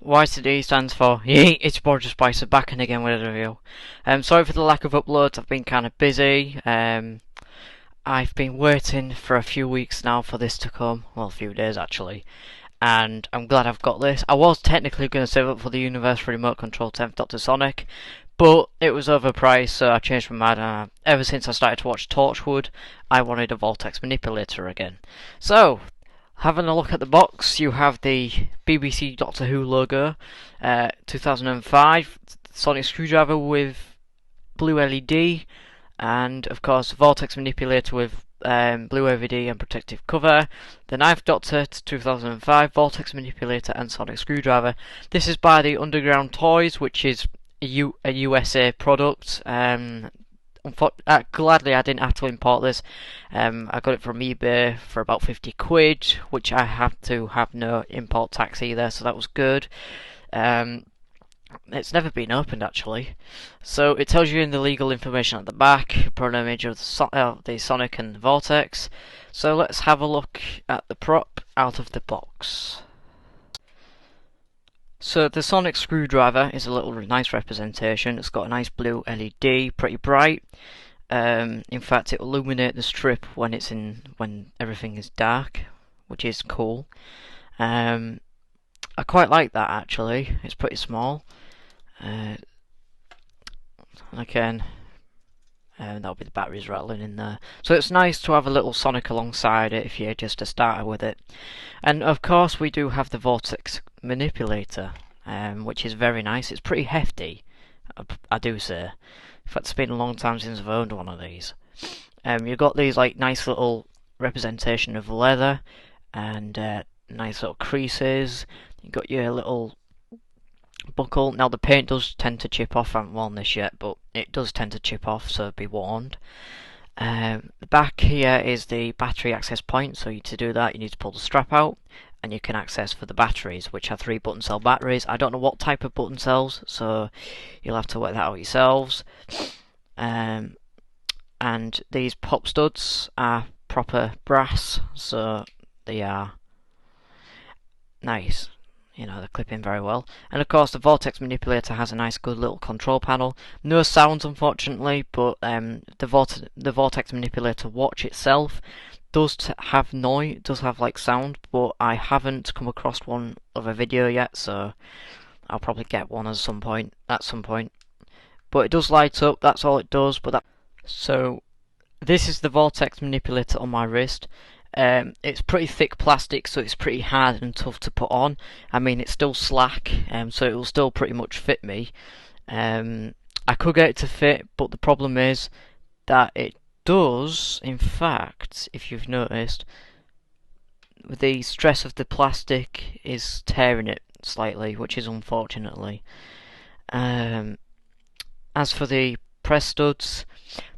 YCD stands for Yeet, it's Border Spicer back in again with a review. Sorry for the lack of uploads, I've been kind of busy. I've been waiting for a few weeks now for this to come, well a few days actually, and I'm glad I've got this. I was technically going to save up for the Universe Remote Control 10th Doctor Sonic, but it was overpriced, so I changed my mind. Ever since I started to watch Torchwood, I wanted a Vortex manipulator again. So, having a look at the box, you have the BBC Doctor Who logo, 2005 sonic screwdriver with blue LED, and of course Vortex manipulator with blue LED and protective cover. The Ninth Doctor 2005 Vortex manipulator and sonic screwdriver. This is by the Underground Toys, which is a USA product. Gladly I didn't have to import this. I got it from eBay for about 50 quid, which I have to have no import tax either, so that was good. It's never been opened actually, so it tells you in the legal information at the back, an image of the Sonic and the Vortex. So let's have a look at the prop out of the box. So the sonic screwdriver is a little nice representation. It's got a nice blue LED, pretty bright. In fact, it will illuminate the strip when everything is dark, which is cool. I quite like that actually. It's pretty small. Again, that'll be the batteries rattling in there. So it's nice to have a little Sonic alongside it if you're just a starter with it. And of course we do have the Vortex manipulator, which is very nice. It's pretty hefty, I do say. In fact, it's been a long time since I've owned one of these. You've got these like nice little representation of leather and nice little creases. You've got your little buckle. Now the paint does tend to chip off. I haven't worn this yet, but it does tend to chip off, so be warned. The back here is the battery access point, so to do that you need to pull the strap out and you can access for the batteries, which are 3 button cell batteries. I don't know what type of button cells, so you'll have to work that out yourselves. And these pop studs are proper brass, so they are nice. You know, they're clipping very well. And of course the Vortex manipulator has a nice good little control panel. No sounds unfortunately, but the Vortex manipulator watch itself does have noise, does have like sound, but I haven't come across one of a video yet, so I'll probably get one at some point. But it does light up, that's all it does. So this is the Vortex manipulator on my wrist. It's pretty thick plastic, so it's pretty hard and tough to put on. I mean, it's still slack, so it will still pretty much fit me. I could get it to fit, but the problem is that it does, in fact, if you've noticed, the stress of the plastic is tearing it slightly, which is unfortunately. As for the press studs,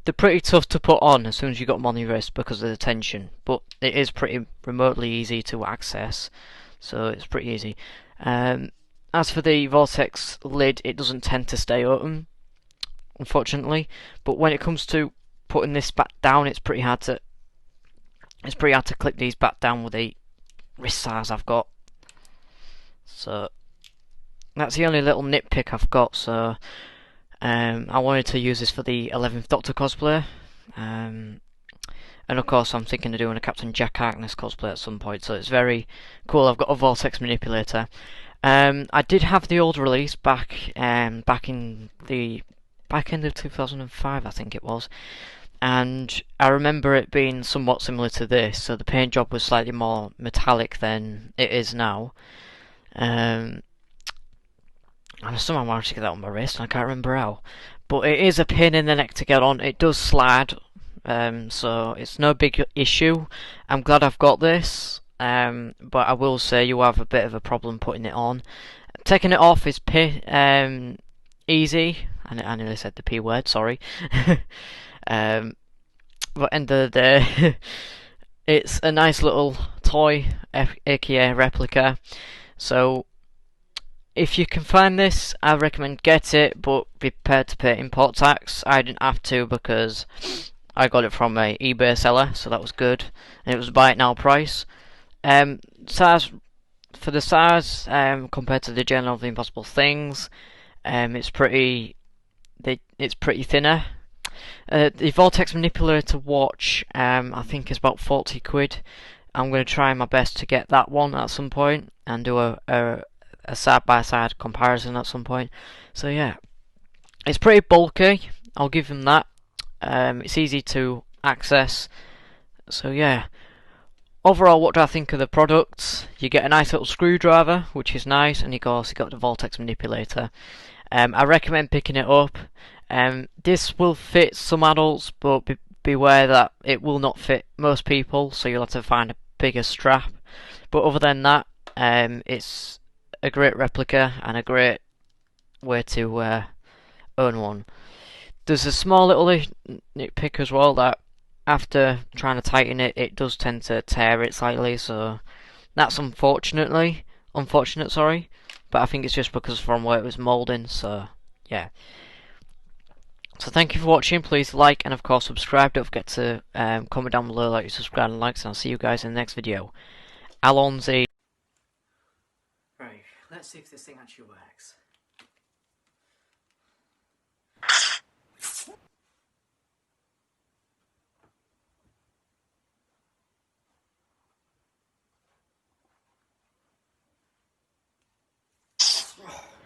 they're pretty tough to put on as soon as you got them on your wrist because of the tension, but it is pretty remotely easy to access, so it's pretty easy. As for the Vortex lid, it doesn't tend to stay open, unfortunately, but when it comes to putting this back down, it's pretty hard to clip these back down with the wrist size I've got. So that's the only little nitpick I've got. So I wanted to use this for the 11th Doctor cosplay, and of course I'm thinking of doing a Captain Jack Harkness cosplay at some point, so it's very cool. I've got a Vortex manipulator. I did have the old release back in the 2005, I think it was, and I remember it being somewhat similar to this, so the paint job was slightly more metallic than it is now. I somehow managed to get that on my wrist, and I can't remember how. But it is a pain in the neck to get on. It does slide, so it's no big issue. I'm glad I've got this, but I will say you have a bit of a problem putting it on. Taking it off is easy. I nearly said the P word, sorry. But end of the day, it's a nice little toy, aka replica. So if you can find this, I recommend get it, but be prepared to pay import tax. I didn't have to because I got it from a eBay seller, so that was good, and it was a buy it now price. So as for the size, compared to the Journal of the Impossible Things, it's pretty thinner. The Vortex manipulator watch, I think is about 40 quid. I'm going to try my best to get that one at some point and do a side by side comparison at some point. So yeah, it's pretty bulky. I'll give them that. It's easy to access. So yeah. Overall, what do I think of the products? You get a nice little screwdriver, which is nice, and you also got the Vortex manipulator. I recommend picking it up. This will fit some adults, but beware that it will not fit most people, so you'll have to find a bigger strap. But other than that, it's a great replica and a great way to own one. There's a small little nitpick as well that after trying to tighten it, it does tend to tear it slightly, so that's unfortunate, sorry. But I think it's just because from where it was moulding, so yeah. So thank you for watching. Please like and of course subscribe. Don't forget to comment down below like you subscribe and likes, and I'll see you guys in the next video. Alonzi. Right, let's see if this thing actually works. Oh.